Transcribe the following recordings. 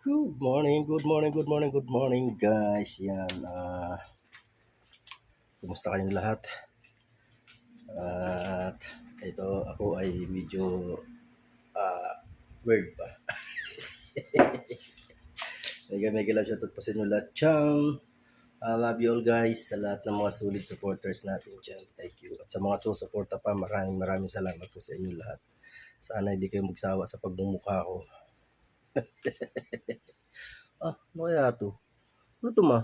Good morning, good morning, good morning, good morning guys. Yan, kumusta kayong lahat? At ito ako ay medyo weird pa. Mega love shoutout po sa inyo lahat. Chang! I love you all guys, sa lahat ng mga solid supporters natin dyan. Thank you. At sa mga susuporta pa, maraming salamat po sa inyo lahat. Sana hindi kayo magsawa sa pagmumukha ko. Ano kaya to? Ano to ma?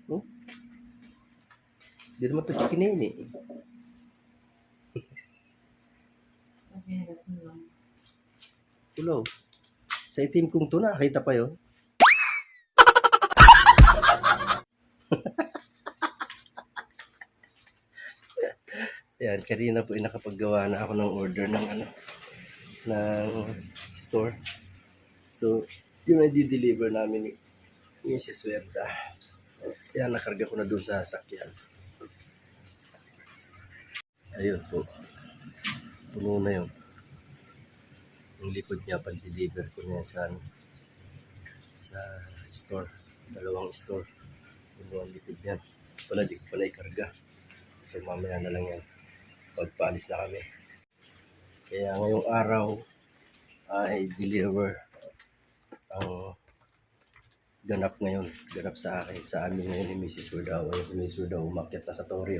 Oh? Hindi naman to chikinin eh. Hello. Sa itim kong to, nakakita pa yun. Yan, kanina po nakapaggawa na ako ng order ng store. So, yun ay di-deliver namin ni Mrs. Werda. Yan, nakarga ko na dun sa sasakyan. Ayun po. Puno na yun. Yung likod niya, pag-deliver ko na sa store. Dalawang store. Yung likod niya. Di ko pala ikarga. So, mamaya na lang yan. Pagpaalis na kami. Kaya ngayong araw ay deliver ang ganap ngayon. Ganap sa akin. Sa amin ngayon ni Mrs. Werda. Si Mrs. Werda umakyat na sa Torre.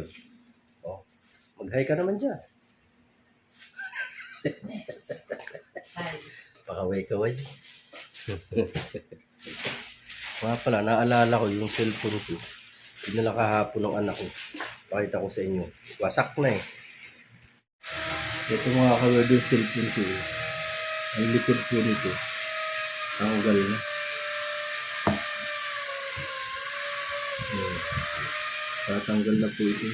Oh, mag-hi ka naman dyan. Pakaway-kaway. Mga pala, naalala ko yung cellphone ko. Pinala kahapon ng anak ko. Pakita ko sa inyo. Wasak na eh. Ito mga kawad yung cellphone ko. Ang likod ko nito. Tanggal na. Tatanggal na po ito.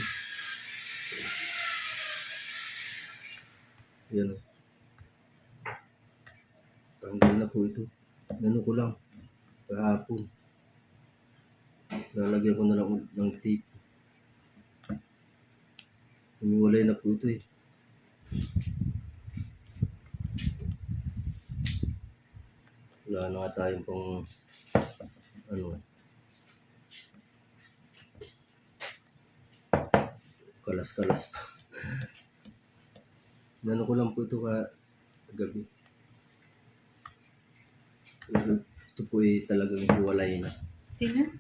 Yan o. Tanggal na po ito. Ganun ko lang. Kahapon. Lalagyan ko na lang ng tape. Humiwalay na po ito eh. Wala na nga tayong pang kalas-kalas pa. Nano ko lang po ito kagabi. Ito po eh talagang hiwalay na. Tingnan.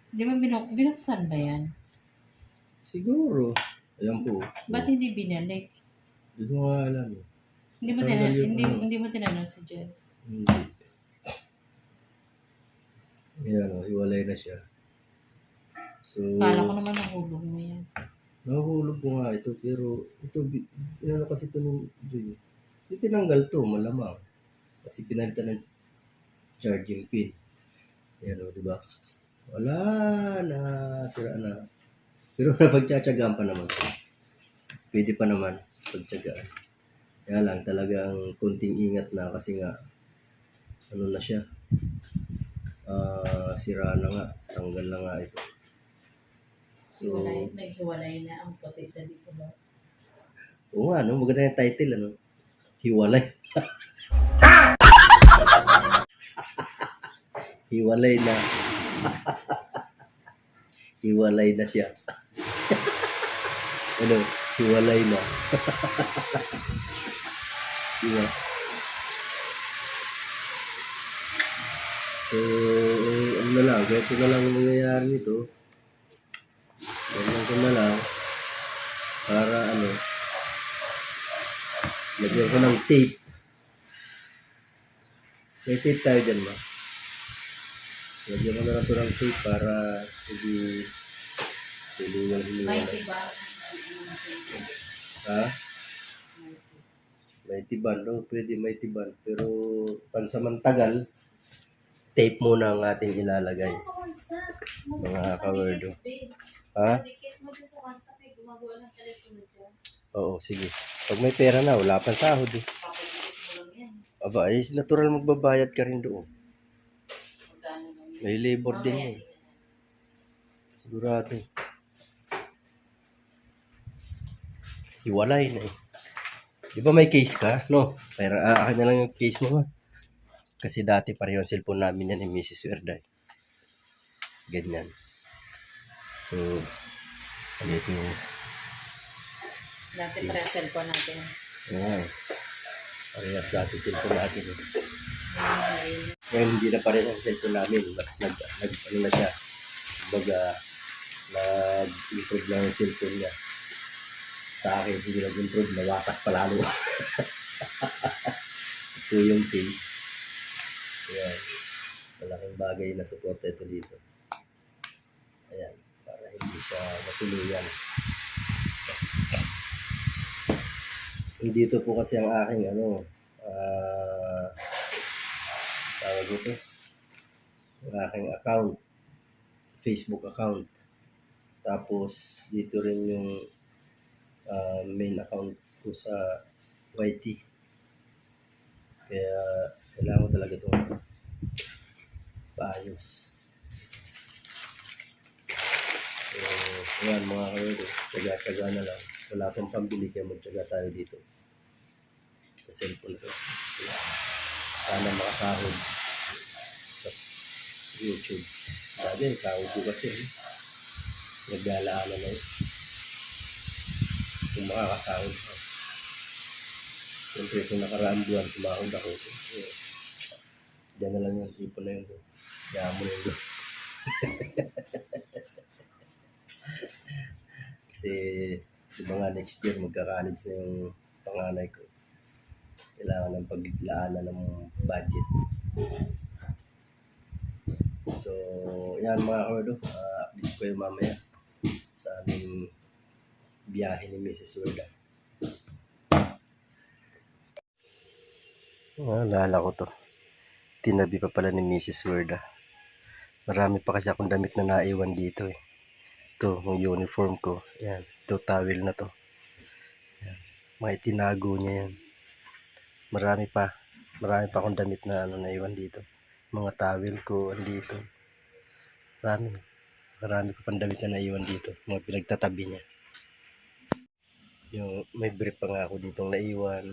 Di ba binuksan ba yan? Siguro. Ayan po. Ba't hindi binalik? Hindi ko nga alam eh. Hindi mo tinanong si Jen. Hindi. Ayan o, hiwalay na siya. So, Kala ko naman nahulog mo yan. nahulog ko nga ito, pero ito, kasi ito nung Joy. Ito tinanggal to, malamang. Kasi pinalitan ng charging pin. Ayan o, diba? Wala na, sira na. Pero napagtsatsagaan pa naman. Pwede pa naman pagtsagaan. Kaya lang, talagang konting ingat na kasi nga, ano na siya. Sira na nga, tanggal na nga ito. So, Naghiwalay na ang puti sa dito ba? oo nga, no? Maganda yung title, ano? Hiwalay. Hiwalay na. Hiwalay na siya. Ano? Hiwalay na. Diba? So, ano na lang, ganito na lang ang nangyayari nito. Ganyan ko na lang. Para ano, lagyan ko ng tape. May tape tayo dyan ba? Lagyan ko na lang ito ng tape para hindi May tiba. Ha? May tiban, no? Pwede may tiban. Pero pansamantagal, tape muna ang ating ilalagay. Mga kawerdo. Ha? Oo, sige. Pag may pera na, wala pang sahod eh. Aba, ay natural magbabayad ka rin doon. May labor din yun. Sigurado. Hiwalay na eh. Di ba may case ka? No? Pero akin na lang yung case mo. Kasi dati pareho ang cellphone namin yan ni Mrs. Werday. Ganyan. So, ano ito yung... Dati para cellphone natin. Ayan. Parehas dati cellphone natin. Ay, Ngayon hindi na pareho ang cellphone namin. Mas ano na siya. Kumbaga, nag-improve lang yung cellphone niya. Sa akin, hindi nag-improve. Nawasak pa lalo. Ito yung case. Ayan. Malaking bagay na suporta ito dito. Ayan. Para hindi siya matuluyan. Dito po kasi ang aking tawag ito. Ang aking account. Facebook account. Tapos, dito rin yung main account ko sa YT. Kaya, kailangan ko talaga itong paayos. So, ayan mga kayo, tsaga-tsaga na lang. Wala pang pambili kaya magtsaga tayo dito. Sa cellphone ko. Sana makasahod sa YouTube. Dati, sahod ko kasi. Naglalaanan na yun. Kung makakasahod ka. Siyempre, kung nakaraang buwan, sumahod ako. Diyan na lang yun. Ipon na yun. Kaya mo na yun. Kasi, di ba nga next year, magka-college na yung panganay ko. Kailangan ng paglaanan ng budget. So, yan mga kordo. Update ko yung mamaya sa aming biyahe ni Mrs. Werda. Naalala ko to. Tinabi pa pala ni Mrs. Werda. Marami pa kasi akong damit na naiwan dito eh. Ito, yung uniform ko. Yan, ito towel na to. Yan. Mga itinago niya yan. Marami pa akong damit na naiwan dito. Mga towel ko andito. Marami ko pang damit na naiwan dito. Mga pinagtatabi niya. Yung may brief pa nga ako ditong naiwan.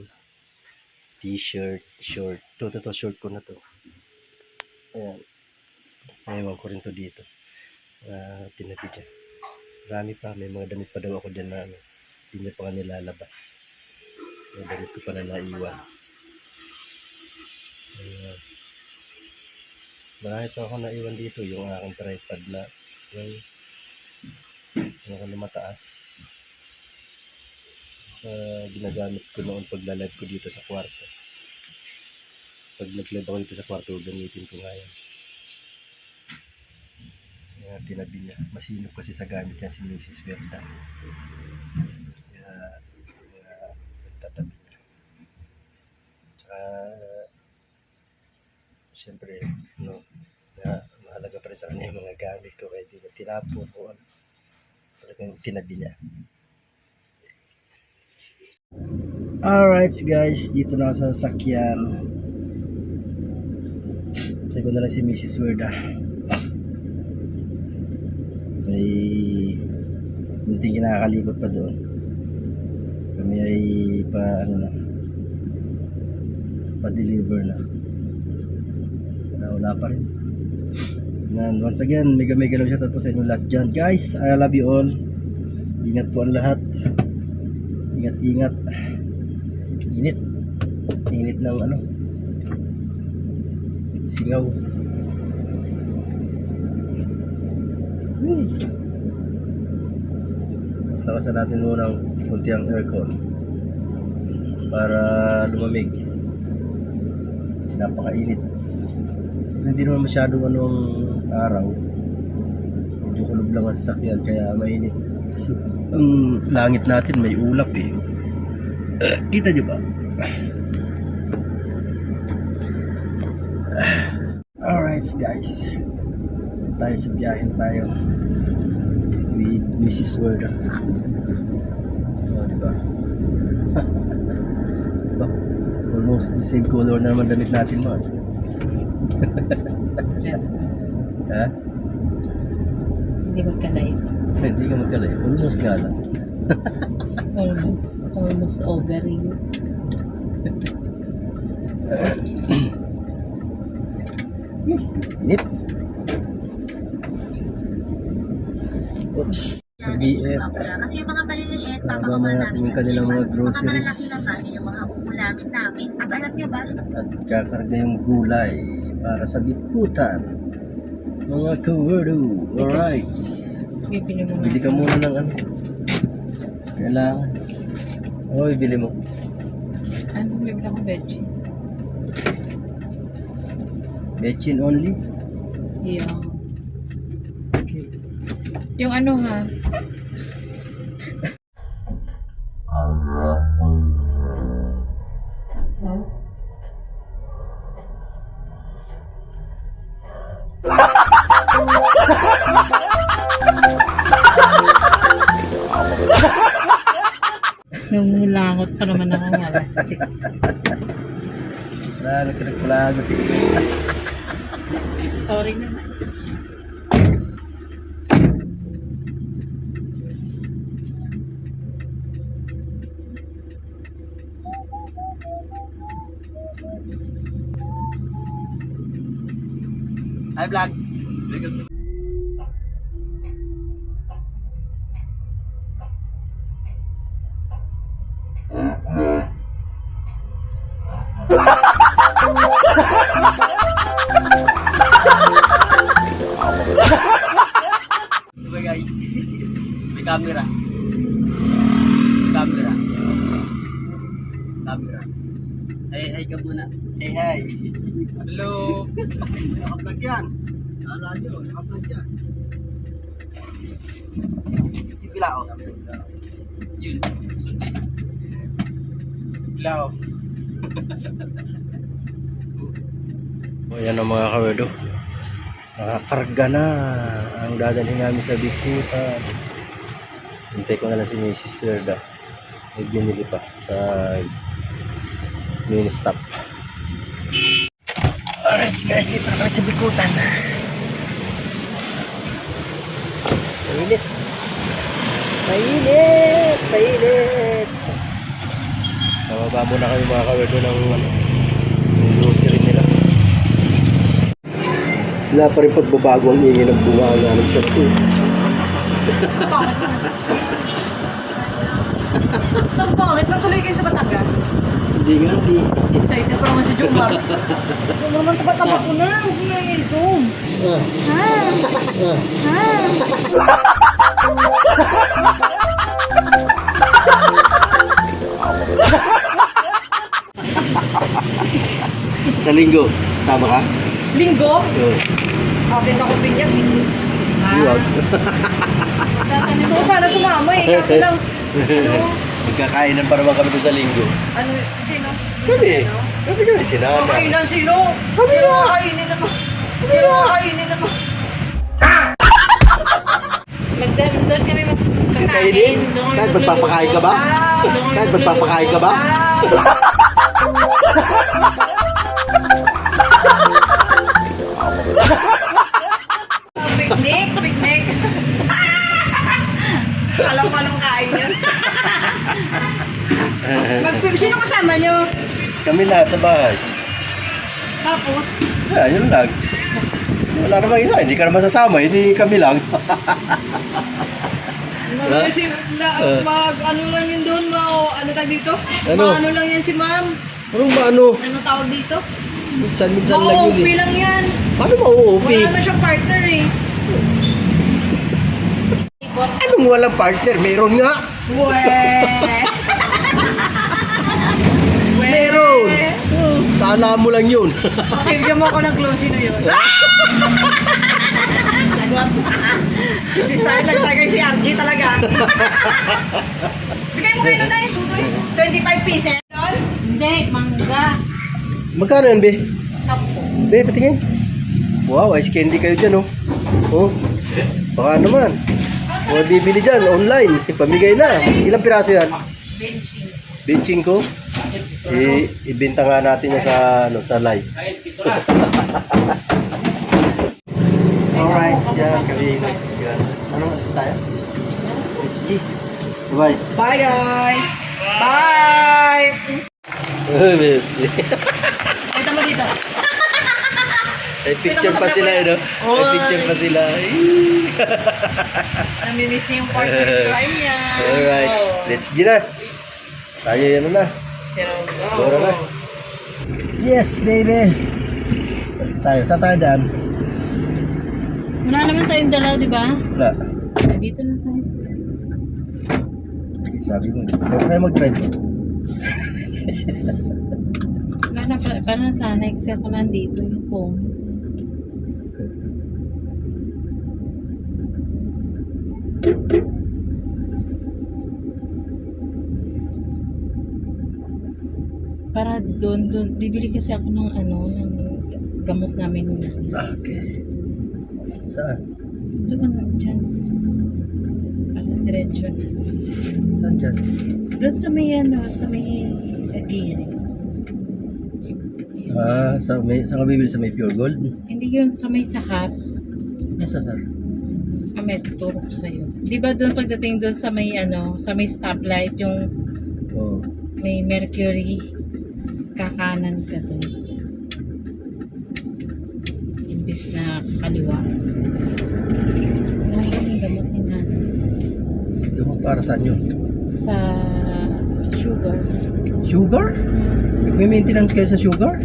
T-shirt, short. Ito, short ko na to. Ayan. Naiwan ko rin to dito. Tinabi dyan. Marami pa. May mga damit pa daw ako dyan na hindi niya pa nga nilalabas. May damit ko pa na naiwan. Ayan. Marami pa ako naiwan dito. Yung aking tripod na yung ako na mataas. Ginagamit ko noon pagla-live ko dito sa kwarto. Pag nag-live ako dito sa kwarto, gamitin ko nga yan. Tinabi niya. Masinop kasi sa gamit niya si Mrs. Werda. Kaya nagtatabi niya. Tsaka siyempre mahalaga pa rin sa kanya yung mga gamit ko kaya di na tinapon o ano. Talagang tinabi niya. Alright guys, dito na sa sasakyan. Sabi ko na lang si Mrs. Werda. May munting kinakalikot pa doon. Kami ay pa-deliver na. Sana wala pa rin. And once again, mega love shoutout po sa inyo lahat dyan. Guys, I love you all. Ingat po ang lahat. Ingat. Init ng singaw. Basta kasi natin muna ng kunti ang aircon para lumamig. Kasi napakainit. Hindi naman masyadong araw. Medyo kulob lang ang sasakyan kaya mainit. Kasi ang langit natin may ulap eh. Kita niyo ba? Alright guys, tayo sa biyahe na tayo with Mrs. Werda. Diba? Diba? Almost the same color na naman damit natin mo. yes. Ha? Hindi magkalay. Hindi ka magkalay. Almost nga lang. Almost over you. Init. Oops. Sa BF. Kasi yung mga maliliit, Baba papakamahal natin namin yung sa kanilang mga Yung groceries. mga malaki naman, yung mga ulamin namin. At alam niyo ba, sa At kakarga yung gulay para sa bikutan. Mga kawerdo. Alright. Bibili mo Bili ka muna ng ano. Kailangan. Oy, bili mo. Ano? Bibili ako veggie. Bechin only? Yung... Okay. Yung ano ha? Nangulangot pa naman ako malastik. Lagot ka nagpalagot eh. Sorry naman. Hi, vlog. Diba guys? May camera. Camera. Camera. Hi ka muna. Say hi. Hello. Naka-vlog yan. Kala nyo, naka-vlog yan. Si Bilao. Yun. Sundin. Bilao. O yan ang mga kawerdo. Nakakarga na ang dadalhin namin sa bikutan. Hintay ko na lang si Mrs. Werda. May binili pa sa mini stop. Alright guys, dito na kami sa bikutan. Mainit. Mainit. Mainit. Bababa muna kami mga kawerdo ng yung grocery nila. Wala pa rin pagbabago ang ingin ng bunga ng sa ito. Ang pangit, natuloy kayo sa Batangas. Hindi nga, di. Excited pa naman si Jumar. Huwag naman tapat-tapat ko na. Huwag mo na i-zoom. Sa linggo, sama ka? Linggo? Oo. Atin ako binyag. Iwag. So, sana sumama eh. Kaso lang, Magkakainan pa naman kami doon sa linggo. ano, sino? Kami. Kami sinana. Kakainan sino? Sino kakainin naman? Sino kakainin naman? Doon kami magkakain. Kainin? Kahit magpapakain ka ba? Kahit magpapakain ka ba? Picnic, picnic. Alam ko anong kain yun. Sino kasama nyo? Kami lahat sa bahay. Tapos, Yun lang. Wala namang isa. Hindi ka naman sasama. Hindi kami lang. kasi ano lang yun doon, ano tag dito? Ano? Ano lang yan si ma'am? Anong ba ano? Ano tawag dito? Minsan lang yun OOP eh. lang yan. Paano ma-OOP? Wala na siyang partner eh. Anong walang partner? Meron nga. Weh! Meron. Kala mo lang yun. Pakibigyan mo ako ng closey na yun. Si Style lang talaga si RG talaga. Bigay mo kayo na eh. 25 pieces. Hindi, mangga. Magkano yan, be? Tapo. Be, patingin. Wow, ice candy kayo dyan, oh. Oh. Baka naman. O, bibili dyan, online. Pamigay na. Ilang piraso yan? Benching ko. Ibenta nga natin yan sa live. Alright, yan. Kami ano, sa tayo? Let's eat. Bye. Bye guys. Bye. Ito mo dito. May picture pa sila, no? May picture pa sila. Namimiss niya yung partner crime niya. Alright, let's get na. Tayo yan na. Bora na. Yes, baby. Balik tayo. Saan tayo daan? Wala naman tayong dala, di ba? Wala. Dito na tayo. Sabi mo, huwag tayo mag-drive. Wala na, parang nasanay kasi ako nandito yung phone. Para doon, bibili kasi ako ng ng gamot namin na. Okay. Saan? Doon, dyan. Para diretso na. Saan dyan? Doon sa may sa may agiri. Saan ka bibili? Sa may Pure Gold? Hindi yun sa may sahar. Saan? May tuturo ko sa'yo. Di ba doon pagdating doon sa may sa may stoplight, yung Oo. may Mercury, kakanan ka doon. Imbis na kaliwa. Ano yung gamot ni Nana? Siguro para saan yun? Sa sugar. Sugar? May maintenance kayo sa sugar?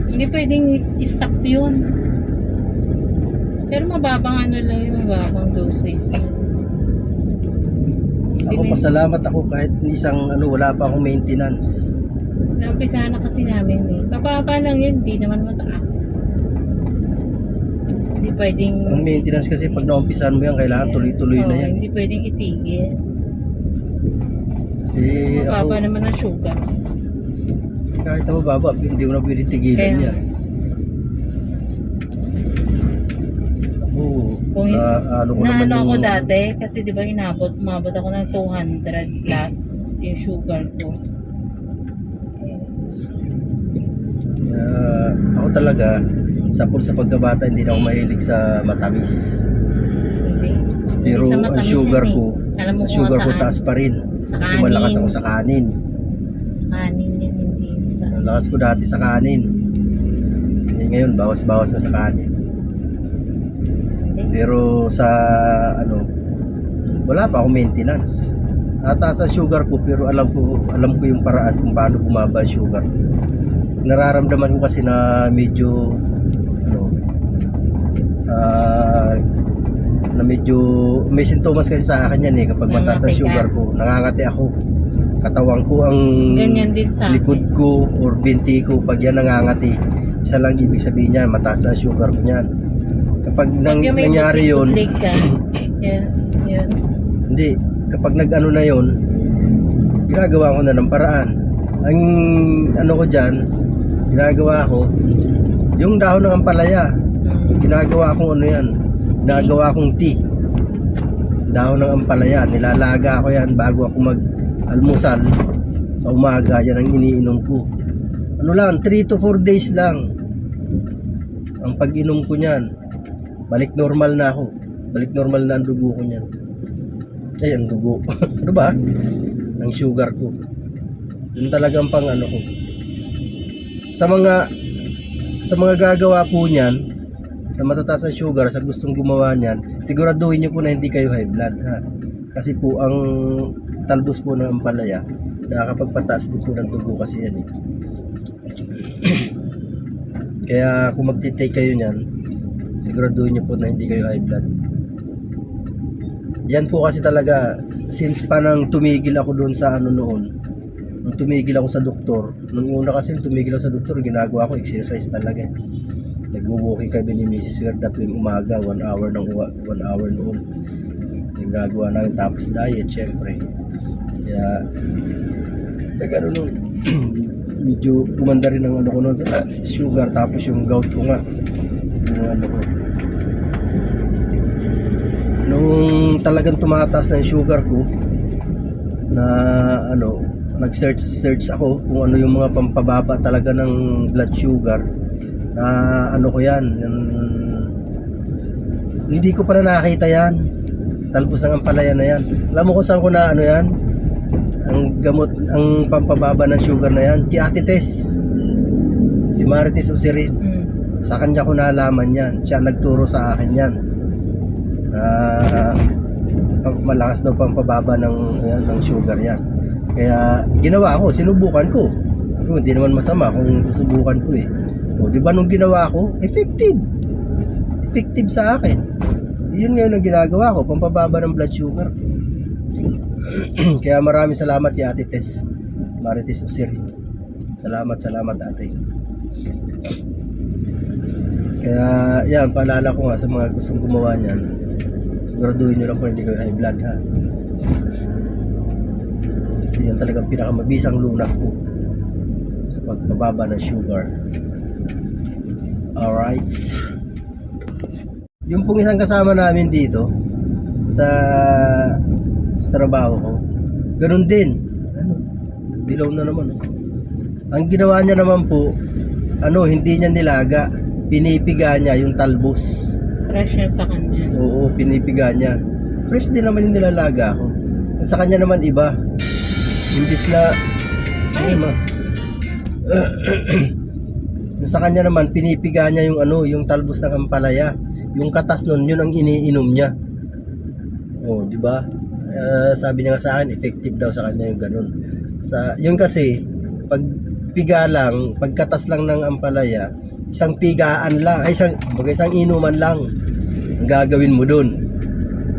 Hindi pwedeng i-stop yun. Pero mababang lang yung mababang dosage. Ako pasalamat ako kahit isang wala pa akong maintenance. Naumpisahan na kasi namin eh. Mababa lang yun, hindi naman mataas. Hindi pwedeng... Ang maintenance kasi pag naumpisahan mo yan, kailangan tuloy-tuloy na yan. Hindi pwedeng itigil. Ako, Mababa naman ang sugar. kahit na mababa, hindi mo na pwede tigilan Kaya- yan. Ako, Kung ano ko naman naano ako yung... dati, kasi di ba umabot ako ng 200 plus yung sugar ko. Ako talaga, sa pagkabata, hindi na ako mahilig sa matamis. Hindi. Pero Hindi sa ang matamis sugar yan eh. ko, Alam mo ang kung sugar ko saan? taas pa rin. Sa Kasi kanin. malakas ako sa kanin. Sa kanin yan, hindi sa... Ang lakas ko dati sa kanin. Ngayon, bawas-bawas na sa kanin. Hindi. Pero sa wala pa akong maintenance. Tataas ang sugar ko pero alam ko yung paraan kung paano bumaba ang sugar. Nararamdaman ko kasi na medyo na medyo may sintomas kasi sa akin yan kapag mataas ang Nangangati ka. sugar ko. Nangangati ako. Katawan ko ang Ganyan din sa likod akin. ko or binti ko pag yan nangangati. Isa lang ibig sabihin niyan, mataas na ang sugar ko niyan. Kapag Pag yung may nangyari yun, butlig ka, yan. hindi, kapag nag-ano na yun, ginagawa ko na ng paraan. Ang ko dyan, ginagawa ko, yung dahon ng ampalaya, ginagawa kong ginagawa kong tea. Dahon ng ampalaya, nilalaga ko yan bago ako mag-almusal sa umaga, yan ang iniinom ko. 3 to 4 days lang ang pag-inom ko niyan. Balik normal na ako. Balik normal na ang dugo ko niyan. Ang dugo. Ano ba? Ang sugar ko. Yun talagang pang ko. Sa mga gagawa po niyan, sa matataas ang sugar, sa gustong gumawa niyan, siguraduhin niyo po na hindi kayo high blood, ha. Kasi po ang talbos po ng ampalaya, nakakapagpataas din po ng dugo kasi yan eh. Kaya kung magti-take kayo niyan, siguraduhin niyo po na hindi kayo high blood. Yan po kasi talaga, since pa nang tumigil ako doon sa noon, nung tumigil ako sa doktor, nung una kasi tumigil ako sa doktor, ginagawa ko exercise talaga. Nagwo-walking kami ni Mrs. Werda tuwing umaga, 1 hour noon. Ginagawa namin, tapos diet, syempre. Kaya, nagano nun, medyo kumanda rin ang ko noon sa sugar, tapos yung gout ko nga, yung ko. Nung talagang tumataas na yung sugar ko, na nag-search ako kung ano yung mga pampababa talaga ng blood sugar, na ko yan, hindi ko pa na nakakita yan, talbos ng ampalaya na yan. Alam mo kung saan ko na yan, ang gamot ang pampababa ng sugar na yan? Kay Ate Tess. Si Marites Usirin. Mm. Sa kanya ko nalaman yan. Siya nagturo sa akin yan. Malakas daw pampababa ng sugar yan. Kaya ginawa ko, sinubukan ko. Hindi naman masama kung susubukan ko eh. O, di ba nung ginawa ko, effective. Effective sa akin. Yun ngayon ang ginagawa ko, pampababa ng blood sugar. Kaya maraming salamat kay Ate Tess. Marites Usir. Salamat ate. Kaya yan, paalala ko nga sa mga gustong gumawa niyan. Siguraduhin nyo lang kung hindi kayo high blood ha. Kasi yan talagang pinakamabisang lunas ko sa pagpababa ng sugar. Alright. Yung pong isang kasama namin dito sa trabaho ko, ganun din. Dilaw na naman. Ang ginawa niya naman po, hindi niya nilaga. Pinipiga niya yung talbos. Fresh siya sa kanya. Oo, pinipiga niya. Fresh din naman yung nilalaga ko. Sa kanya naman iba. Imbis na sa kanya naman pinipiga niya yung talbos ng ampalaya. Yung katas nun, yun ang iniinom niya. Oh, di ba? Sabi niya nga sa akin, effective daw sa kanya yung ganun. Yun kasi, pag piga lang, pagkatas lang ng ampalaya, isang pigaan lang, isang inuman lang ang gagawin mo dun.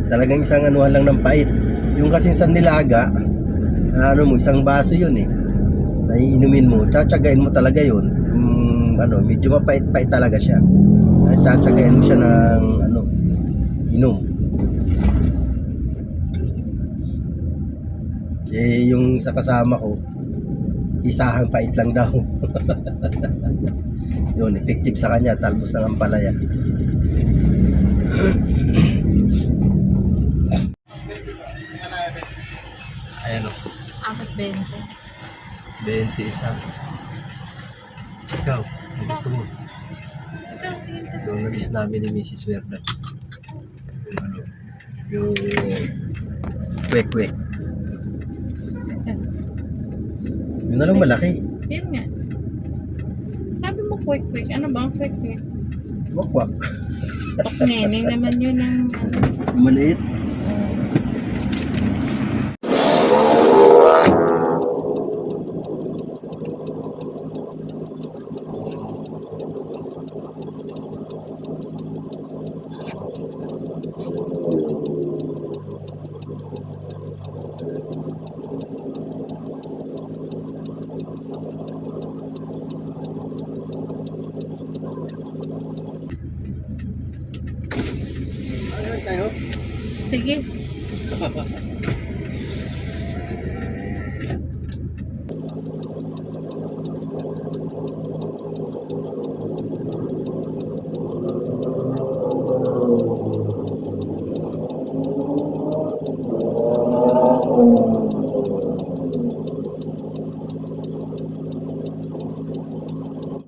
Talagang isang anuhan lang ng pait. Yung kasi sa nilaga, isang baso yun eh. Naiinumin mo, tsatsagain mo talaga yun. Medyo mapait-pait talaga siya. Tsatsagain mo siya ng inom. Yung sa kasama ko, isahang pait lang daw. Yun, effective sa kanya, talbos ng ampalaya. Ayan o. Apat 20. 20 isang. Ikaw, ang gusto mo? Ito, na-miss namin ni Mrs. Werda. Yung kwek-kwek. Yun na lang malaki. Yun nga. Sabi mo quick. Ano ba ang quick? Wakwak. Neneng naman yun ang Maliit. Sige.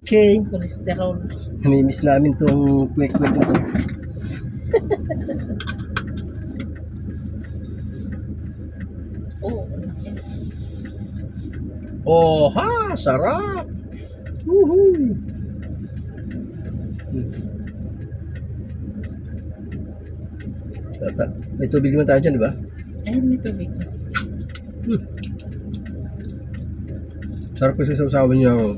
Okay. Cholesterol. Namimiss namin tong kwek-kwek na to. Oh, ha! Sarap! Woohoo! May tubig naman tayo dyan, di ba? Ayun, may tubig. Sarap kasi sausawan niya ako.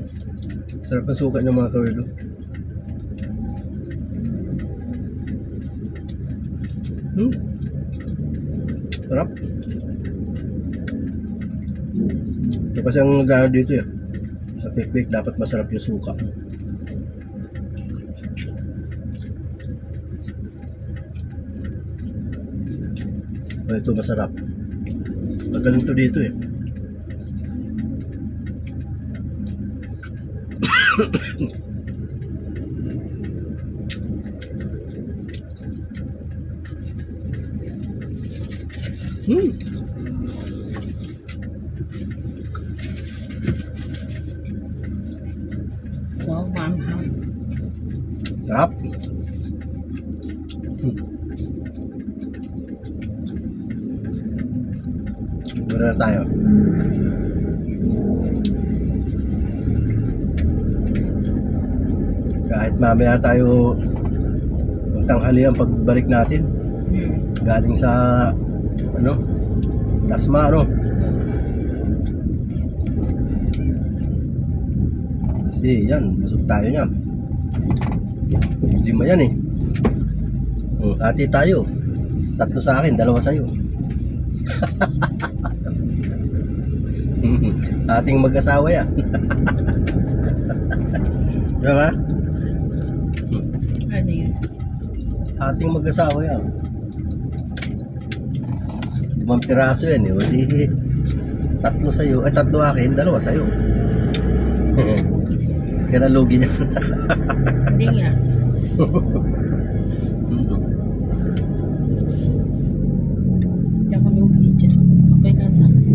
Sarap ang suka niya mga kawilo. Sarap. Ito kasi ang gano'n dito eh. Sa kwek-kwek dapat masarap yung suka. Ito masarap. Magaling to dito eh. Wow, manghang. Sarap. Muna na tayo. Kahit mamaya tayo magtanghalian pagbalik natin. Galing sa Dasma, Kasi yan, busog tayo niyan. 5 yan eh. Ati tayo. 3 sa akin, 2 sa'yo. Ating mag-asawa yan. Diba? Ano yun? Ating mag-asawa yan. 5 piraso yan eh. O di 3 sa'yo. Ay 3 akin, 2 sa'yo. Kaya nalugi niya. Hindi nga. Hindi ako lugi dyan. Okay na sa akin.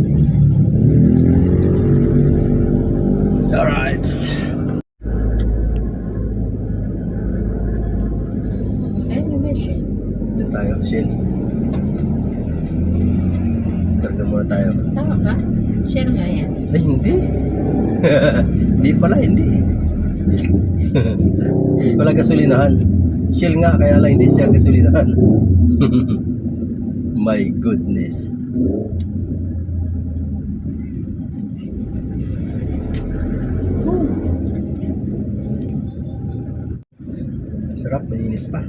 Alright. Ayun na ba siya? Dito tayo, Shell. Karga muna tayo. Tama ba? Share nga yan. Ay, hindi. Hindi pala, hindi. Hindi pala gasolinahan. Shell nga, kaya lang hindi siya gasolinahan. My goodness. Sarap, mainit pa.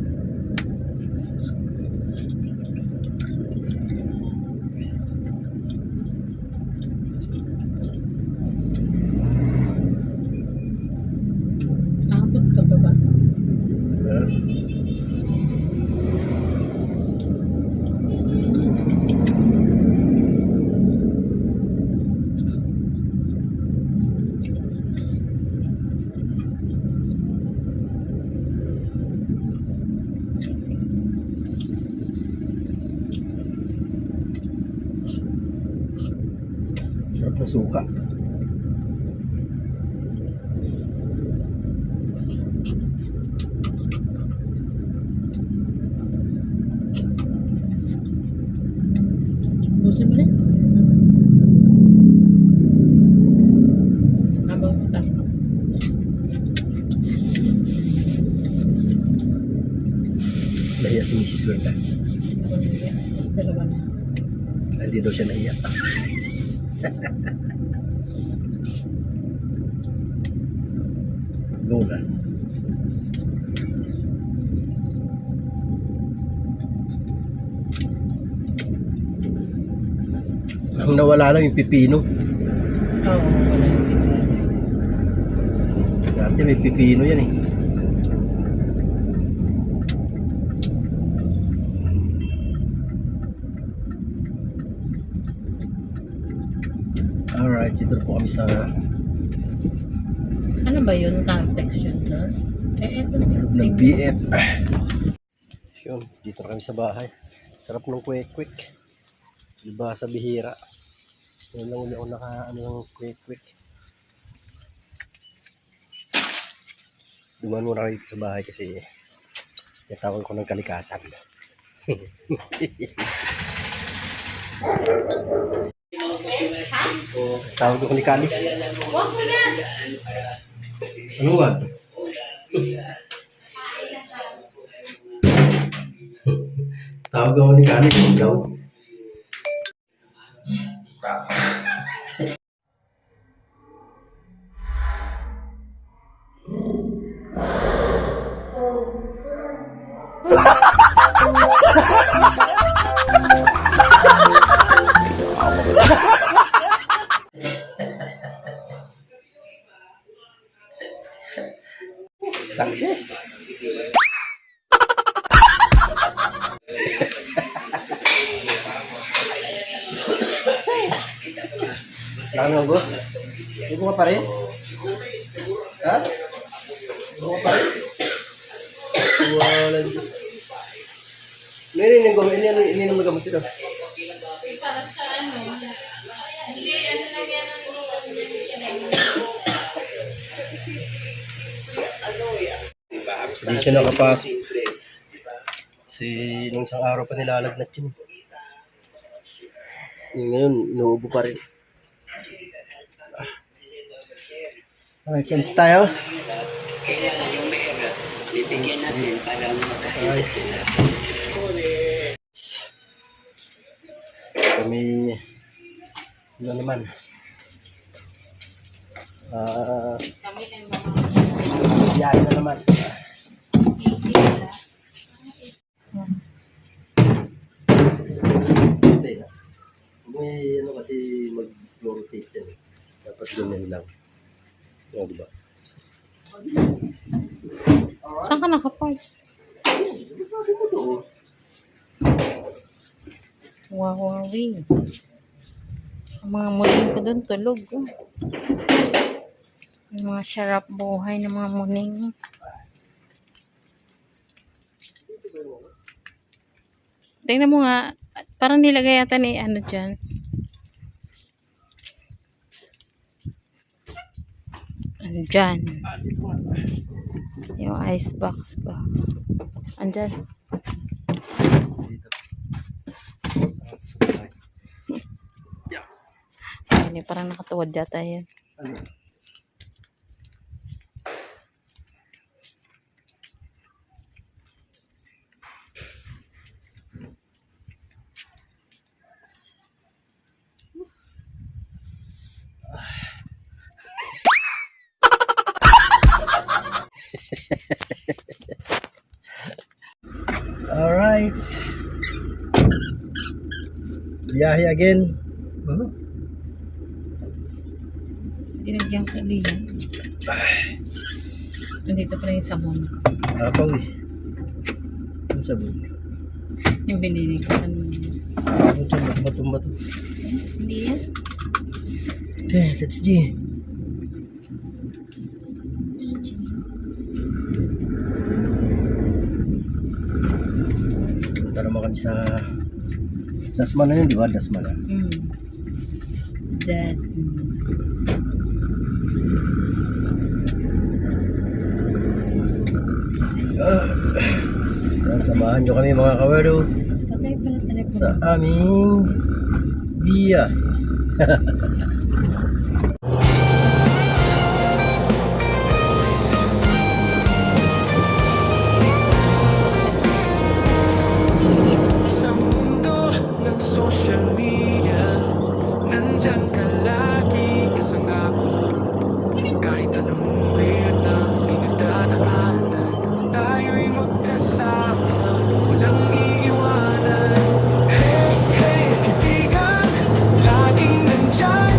Aabot ka pa ba? Sarap na suka. Busin mo na. Habang stop. Nahiya si Mrs. Werda. Dalawa na. Hindi daw siya nahiya. Go na. Ang nawala lang yung pipino. Oo, wala yung pipino. Dati may pipino yan eh. Alright, dito na po kami sa Ano ba yun? Context yun doon? Eto. ng BF. Yun, dito na kami sa bahay. Sarap ng quick-quick. Diba sa bihira. Yan lang uli ako ng quick-quick. Dumaan muna kayo sa bahay kasi natawag ko ng kalikasan. Tawag ko ni Kali. Wag mo na! Ano wag? Tawag ko ni Kali. Ikaw. Success. Ano ba? Ibu ka pa rin? Ha? Ibu ka pa rin? Wala. Ini mo gamot ito. Para sa ano? Hindi, ano lang yan Hindi siya nakapasok. Kasi nung isang araw pa nilalagnat yun. Ngayon, inuubo pa rin. Alright, change tayo. Bigyan natin para makahinsa sila. Kami, ano naman, Kami ay mga biyahe na naman. Hindi na. May ano kasi mag-rotate yan eh. Dapat ganyan lang. Yan, diba? Saan ka nakapark? Sabi mo to. Huawei. Ang mga muling ko doon tulog. Oh. Yung mga sarap buhay ng mga muling. Tingnan mo nga. Parang nilagay yata ni ano dyan. Andyan. Yung ice box ko. Andyan. Dito. Sa bahay. Ayun, parang nakatuwad yata yun. Ano? Alright. Biyahe again. Dinagyan ko ulit yan. Nandito pala yung sabon. Apaw eh. Ang sabon. Yung binili ko kanina. Ano ito? Bato-bato. Hindi yan. Okay, let's G. Punta naman kami sa Dasma na yun, di ba? Dasma na. Das. Samahan nyo kami mga kawerdo Patay pala telepono. sa aming biya. Sa mundo ng social media, nandyan ka lagi kasama ko. Kahit anong weird na pinagdadaanan, tayo'y magkasama, walang iiwanan. Hey, hey, kaibigan, laging nandyan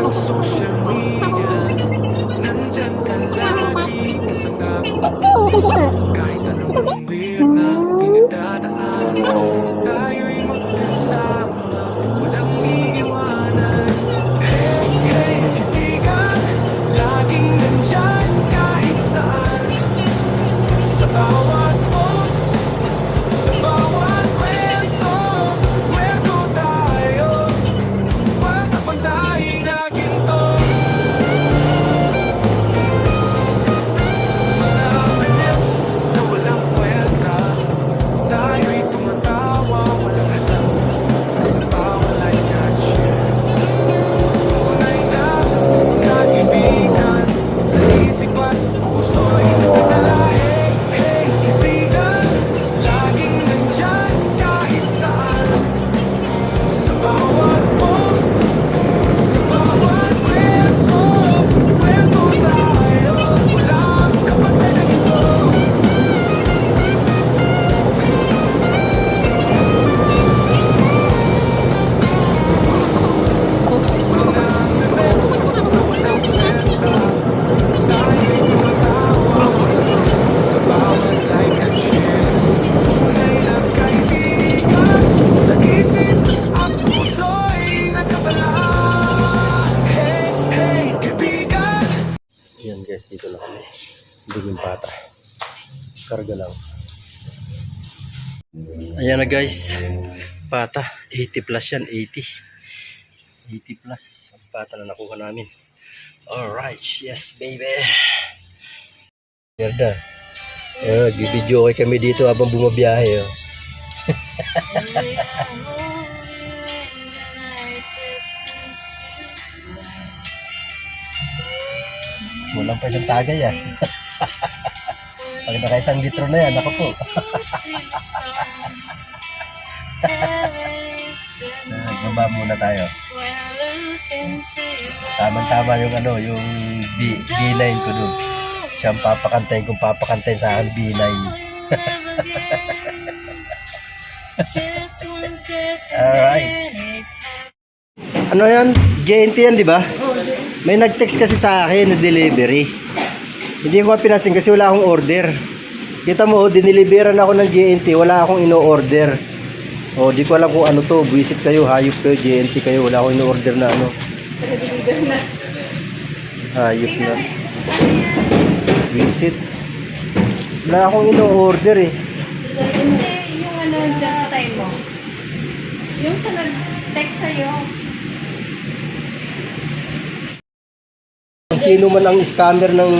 ng social media. Nandyan ka lagi kasama ko. Kahit anong weird na pinagdadaan, tayo'y magkasama, walang iiwanan. Hey, hey, kaibigan, laging nandyan kahit saan. Sa bawat post, sa bawat kwento, kwento tayo, pantay na ginto. Mga manis na walang kwenta, tayo'y tumatawa, walang alam. Sa bawat like at share, tunay na kaibigan. Sa isip at puso'y nagdadala. Hey, hey, kaibigan, laging nandyan kahit saan. Sa bawat post, sa bawat kwento, kwento tayo, walang kapatid na ito. Mga memes na walang kwenta, tayo'y tumatawa, sa bawat like at share. Tunay na kaibigan, sa isip at puso'y nagkabala. Hey, hey, kaibigan. Yan guys, dito na kami. Duming pata. Karga lang. Ayan na guys. Pata. 80 plus yan. 80 plus. Ang pata na nakuha namin. Alright. Yes baby. Merda. Bibidyo okay kami dito habang bumabiyahe. Oh. Walang pa isang tagay ah. Pag naka-isang litro na yan, ako po. Nagbaba muna tayo. Tama-tama yung ano, yung B9 ko dun. Siyang papakantayin kung papakantayin sa akin B9. Alright. Ano yan? JNT yan, di ba? May nag-text kasi sa akin na delivery. Hindi ko pinasin kasi wala akong order. Kita mo, diniliberan ako ng JNT, wala akong ino-order. O, di ko alam kung ano to. Visit kayo, hayop kayo, JNT kayo. Wala akong ino-order na ano. Hayop na. Visit. Wala akong ino-order eh. Hindi, yung ano dyan kay mo. Yung sa nag-text sa'yo. Kung sino man ang scammer ng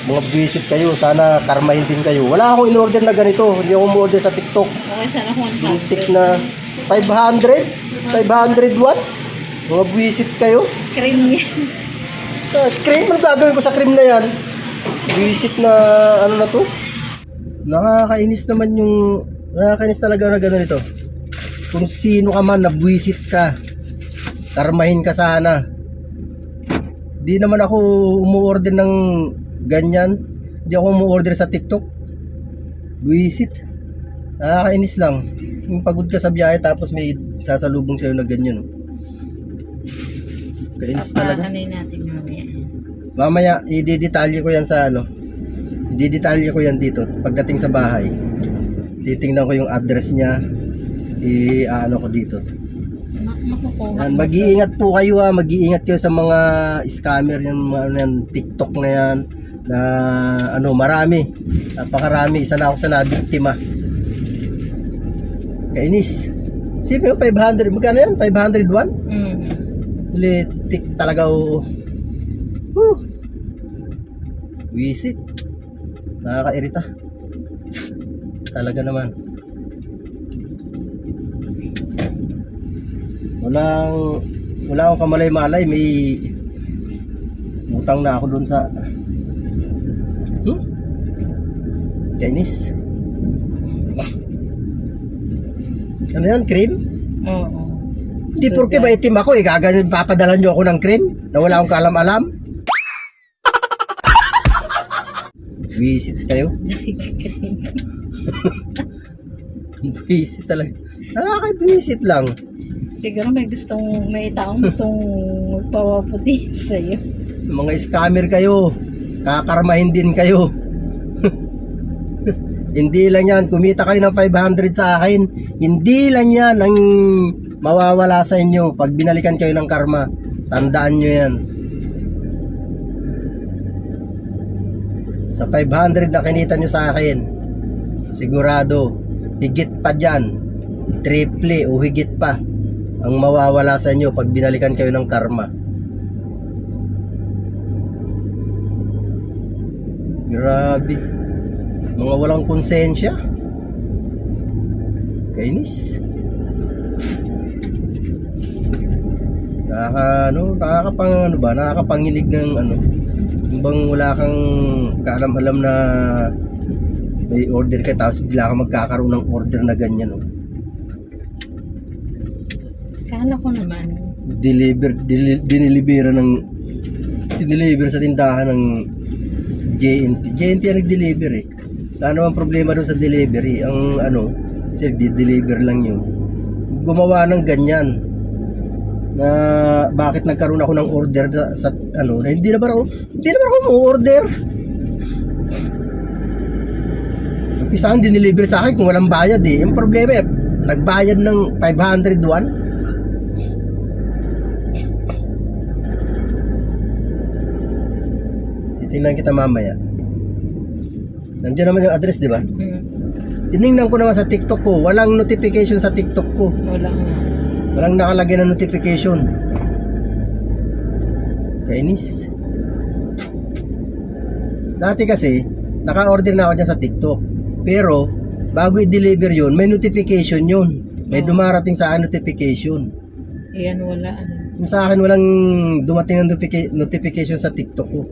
mga visit kayo, sana karmahin din kayo. Wala akong in-order na ganito. Hindi ako mo-order sa TikTok. Okay, sana kung Yung tik na 500? 501? Mga visit kayo. cream yan. Cream? Ano gagawin ko sa cream na yan? Visit na ano na to? Nakakainis naman yung... Nakakainis talaga na gano'n ito. Kung sino ka man, na-visit ka. Karmahin ka sana. Di naman ako umu-order ng ganyan. Di ako umu-order sa TikTok. Visit. Nakakainis lang. Yung pagod ka sa biyahe tapos may sasalubong sa'yo na ganyan. Kainis talaga. Papanay natin mamaya. Mamaya, i-detalye ko yan sa ano. I-detalye ko yan dito. Pagdating sa bahay, titingnan ko yung address niya. I-ano ko dito. Makukuha. Yan, mag-iingat po kayo ha. Mag-iingat kayo sa mga scammer yan, mga ano yan, TikTok na yan. Na ano, marami. Napakarami. Isa na ako sa nabiktima. Kainis. Sipin mo, 500. Magkano yan? 501? Litik talaga o. Visit. Nakakairita. Talaga naman. Wala akong kamalay-malay. May utang na ako dun sa Chinese. Ano yan? Cream? Oo. Hindi porke maitim ako, gaganin papadala nyo ako ng cream na wala akong kaalam-alam. Visit kayo. Visit talaga. Nakaka-visit lang. Siguro may taong gustong magpapaputi sa'yo. Mga scammer kayo. Kakarmahin din kayo. Hindi lang yan. Kumita kayo ng 500 sa akin. Hindi lang yan ang mawawala sa inyo pag binalikan kayo ng karma. Tandaan nyo yan. Sa 500 na kinita nyo sa akin, sigurado, higit pa dyan, triple o higit pa ang mawawala sa inyo pag binalikan kayo ng karma. Grabe. Mga walang konsensya. Kainis. Nakakapanginig ng ano. Bang wala kang kaalam-alam na may order ka tapos bigla ka magkakaroon ng order na ganyan, no? Kala ko naman. Dineliver sa tindahan ng JNT. JNT ang nag-deliver eh. Wala naman problema doon sa delivery. Ang ano, kasi di-deliver lang yun. Gumawa ng ganyan. Na bakit nagkaroon ako ng order sa ano, na hindi naman ako mo-order. Isang dineliver sa akin kung walang bayad eh. Yung problema eh, nagbayad ng 501. Tingnan kita mamaya. Nandiyan naman yung address, di ba? Tinignan ko naman sa TikTok ko. Walang notification sa TikTok ko. Wala nga. Walang nakalagay na notification. Kainis. Dati kasi, naka-order na ako dyan sa TikTok. Pero, bago i-deliver yun, may notification yun. May dumarating sa akin notification. Ayan, wala. Ano. Yung sa akin, walang dumating na notification sa TikTok ko.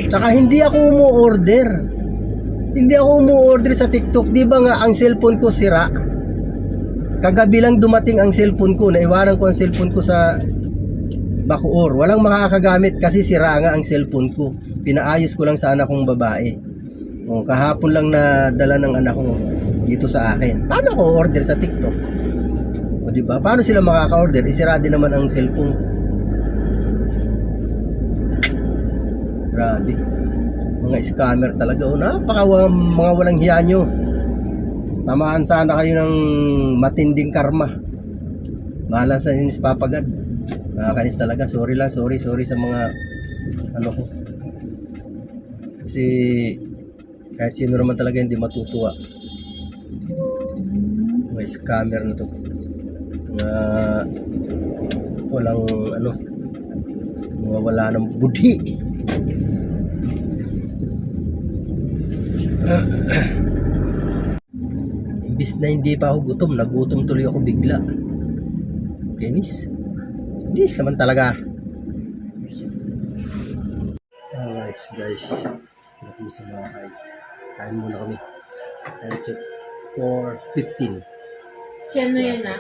Tsaka hindi ako umu-order. Hindi ako umu-order sa TikTok. Di ba nga ang cellphone ko sira? Kagabi lang dumating ang cellphone ko. Naiwanan ko ang cellphone ko sa Bacoor. Walang makakagamit kasi sira nga ang cellphone ko. Pinaayos ko lang sa anak kong babae. O, kahapon lang na dala ng anak ko dito sa akin. Paano ako order sa TikTok? O, di ba? Paano sila makaka-order? Isira din naman ang cellphone ko. Grabe. Mga scammer talaga. O, mga walang hiya nyo. Tamaan sana kayo ng matinding karma. Bahala sa inyo si Papa God. Nakakainis talaga. Sorry sa mga ano ko. Kasi kahit sino naman talaga hindi matutuwa. Mga scammer na to. Mga walang ano, mga wala ng budhi. Imbis na hindi pa ako gutom, nagutom tuloy ako bigla. Kainis. Kainis naman talaga. Alright guys, kami sa bahay. Kain muna kami. Time check 4:15. Siya ano yan ah?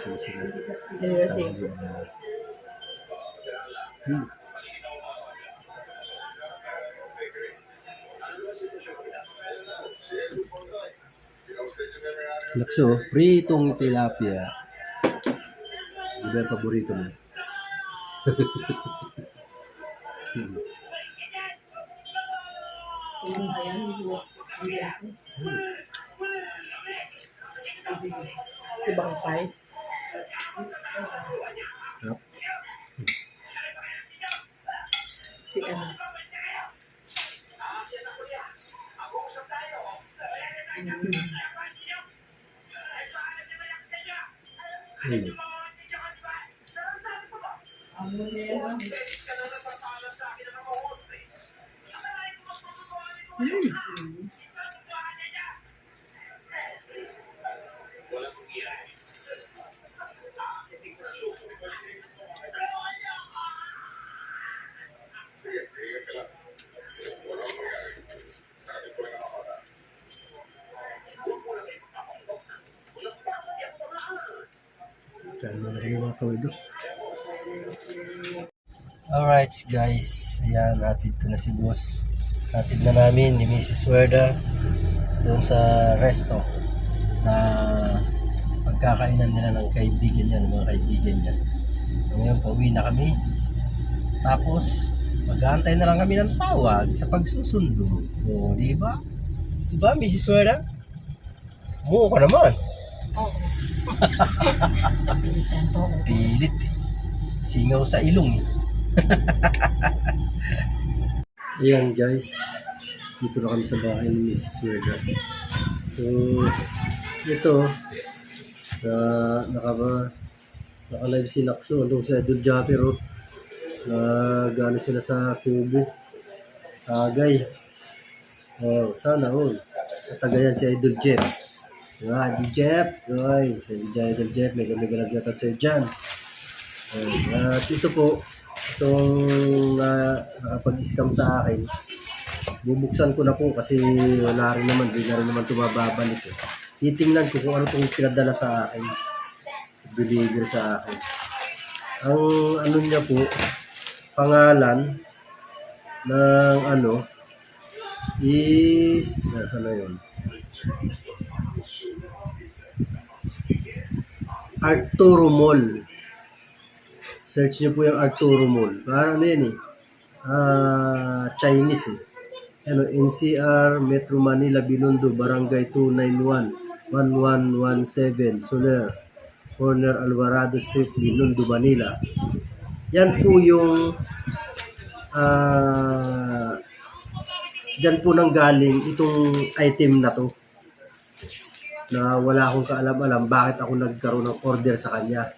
Lakso, pritong tilapia. Iba yung paborito mo. Si Bangkay. Yep. Si ano? Alright guys, ayan, hatid ko na si boss. Hatid na namin ni Mrs. Werda doon sa resto na pagkakainan nila ng kaibigan niya, ng mga kaibigan niya. So ngayon, pauwi na kami. Tapos, mag-aantay na lang kami ng tawag sa pagsusundo. O, di ba? Di ba, Mrs. Werda? Oo ka naman. Oo. Basta pilitan po. Pilit. Singaw sa ilong. Ayan guys. Dito na kami sa bahay ni Mrs. Werda. So, ito. Naka-live si Nakso. Andun si Idol Japper. Gano sila sa kubo. Tagay. Oh, sana all. Katagayan si Idol Jeff. Idol Jeff. Ay, Idol Jeff. May galagatan sa'yo dyan. At ito po, itong nakapag-scam sa akin, bubuksan ko na po kasi wala rin naman, di na rin naman tumababalik. Titingnan ko kung ano itong pinadala sa akin. Deliver sa akin. Ang ano niya po, pangalan ng ano is saan na yun? Arturo Mall. Search niyo po yung Arturo Mall. Parang ano yun Chinese Ano, NCR, Metro Manila, Binondo, Barangay 291, 1117, Soler, Corner Alvarado Street, Binondo, Manila. Yan po yung dyan po nang galing itong item na to na wala akong kaalam-alam bakit ako nagkaroon ng order sa kanya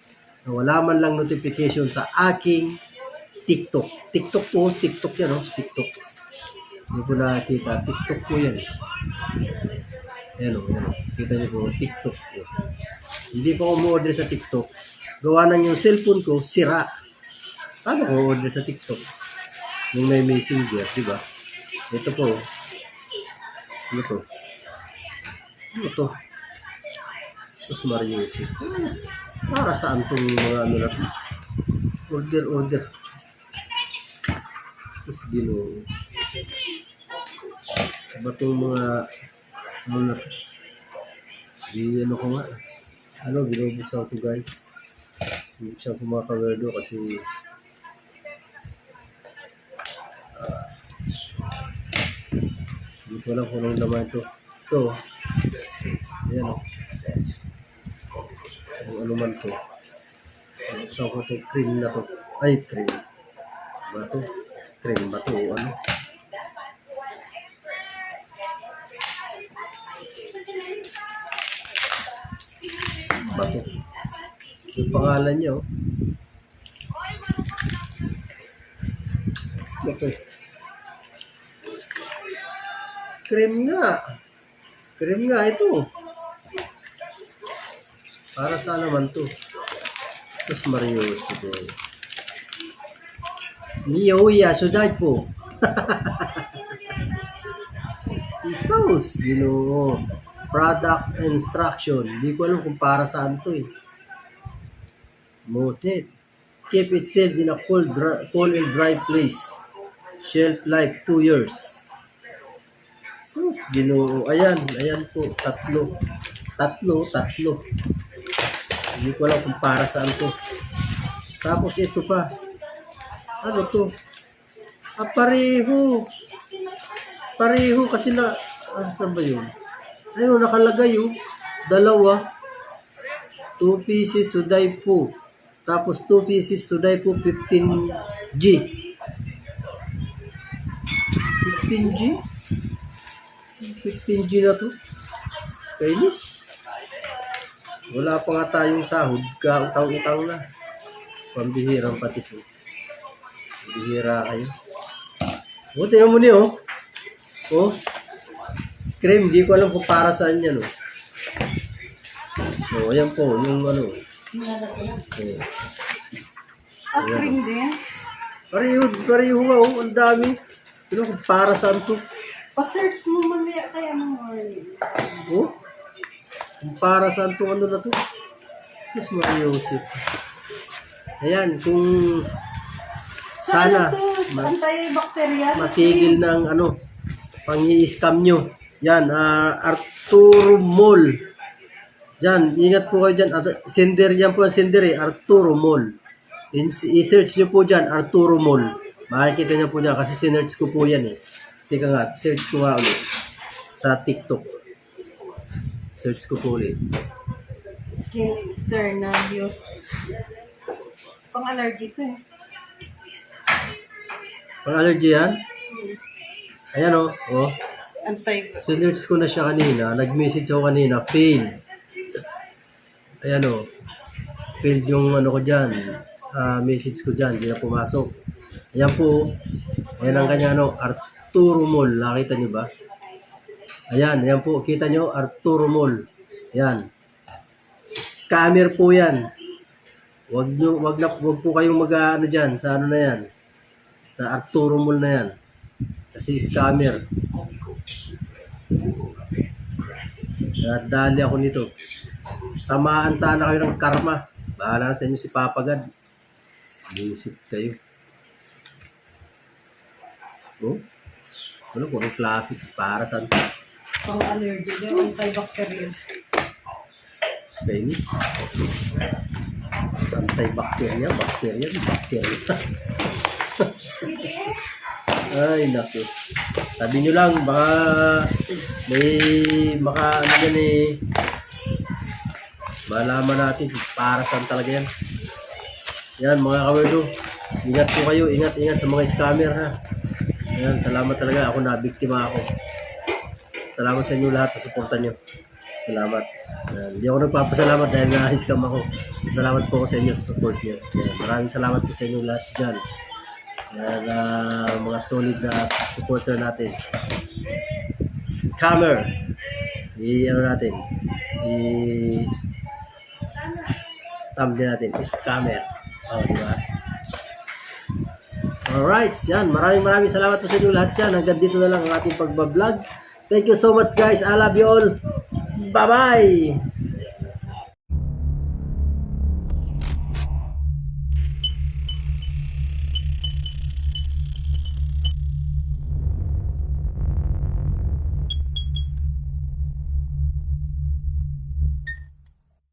na wala man lang notification sa aking TikTok yan TikTok hindi ko nakikita TikTok po yan yan kita niyo po TikTok po hindi po ako mo-order sa TikTok gawa na yung cellphone ko sira paano ko order sa TikTok yung may messenger diba ito po. Ano to? Sus Mariusi. Para saan itong mga ano na to? Order. Sus Ginoo. Ba itong mga ano na to? Di ano ko nga. Binubuksan ko guys. Binubuksan ko mga kawerdo kasi hindi ko lang kung anong laman ito. Ito. Ayan o. Kung ano man ito. Saan ko ito? Cream na to. Ay, cream. Ba ito? Cream ba ito? O ano? Ba ito? Yung pangalan niya o. Ba ito? Cream nga ito. Para saan naman to? Sus Marios ito. Niya suday po. Isos, Ginoo. Product instruction. Hindi ko alam kung para saan to Motet. Keep it sealed in a cold and dry place. Shelf life 2 years. Sus, Ginoo. Ayan po, tatlo. Hindi ko alam kung para saan to. Tapos ito pa. Ano to? Pareho kasi na, saan ba yun? Ayun, nakalagay dalawa. 2 pieces suday po. Tapos 2 pieces suday po 15G. 15G na to. Kainis. Wala pa nga tayong sahod. Utang-utang na. Pambihirang patis. Pambihira kayo. Tingnan mo niyo. Cream. Di ko alam kung para saan yan. Ayan po. Yung ano. Cream din? Pareho nga. Ang dami. Pero kung para saan to. Pa-search mo mamaya kaya ng morning. Kung para saan itong ano na to. Sus Mariosip. Ayan, kung sana antibacterial matigil ng ano, pang-i-scam nyo. Yan, Arturo Mall. Yan, ingat po kayo dyan. Sender yan po ang sender Arturo Mall. I-search nyo po dyan, Arturo Mall. Makikita nyo po dyan kasi sinerch ko po yan eh. Teka nga, search ko nga ulit. Sa TikTok. Search ko po ulit. Skin external use. Pang-allergy to eh. Pang-allergy yan? Ayan o. Oh. Sinerch ko na siya kanina. Nag-message ako kanina. Fail. Ayan o. Failed yung ano ko dyan. Message ko dyan. Hindi na pumasok. Ayan po. Ayan ang kanya ano. Arturo Mall. Nakita nyo ba? Ayan. Ayan po. Kita nyo? Arturo Mall. Ayan. Scammer po yan. Wag po kayong mag-ano dyan. Sa ano na yan. Sa Arturo Mall na yan. Kasi scammer. Dali ako nito. Tamaan sana kayo ng karma. Bahala sa inyo si Papa God. Buisit kayo. Oh? Ano po ang classic? Para saan? Pang-allergy yung antibacterial. Penis. Antibacterial. Bacteria. Ay, naku. Sabi nyo lang, baka ano yan eh. Malaman natin para saan talaga yan. Yan mga kawerdo. Ingat po kayo. Ingat sa mga scammer ha. Yan, salamat talaga. Ako nabiktima ako. Salamat sa inyo lahat sa suporta nyo. Salamat. Yan. Hindi ako nagpapasalamat dahil na-scam ako. Salamat po ako sa inyo sa support nyo. Yan. Maraming salamat po sa inyo lahat dyan. Yan, mga solid na supporter natin. Scammer. Ano natin? Thumbnail natin. Scammer. Oh, di ba? Alright, yan. Maraming salamat po sa inyo lahat yan. Hanggang dito na lang ang ating pagbablog. Thank you so much guys. I love you all. Bye-bye!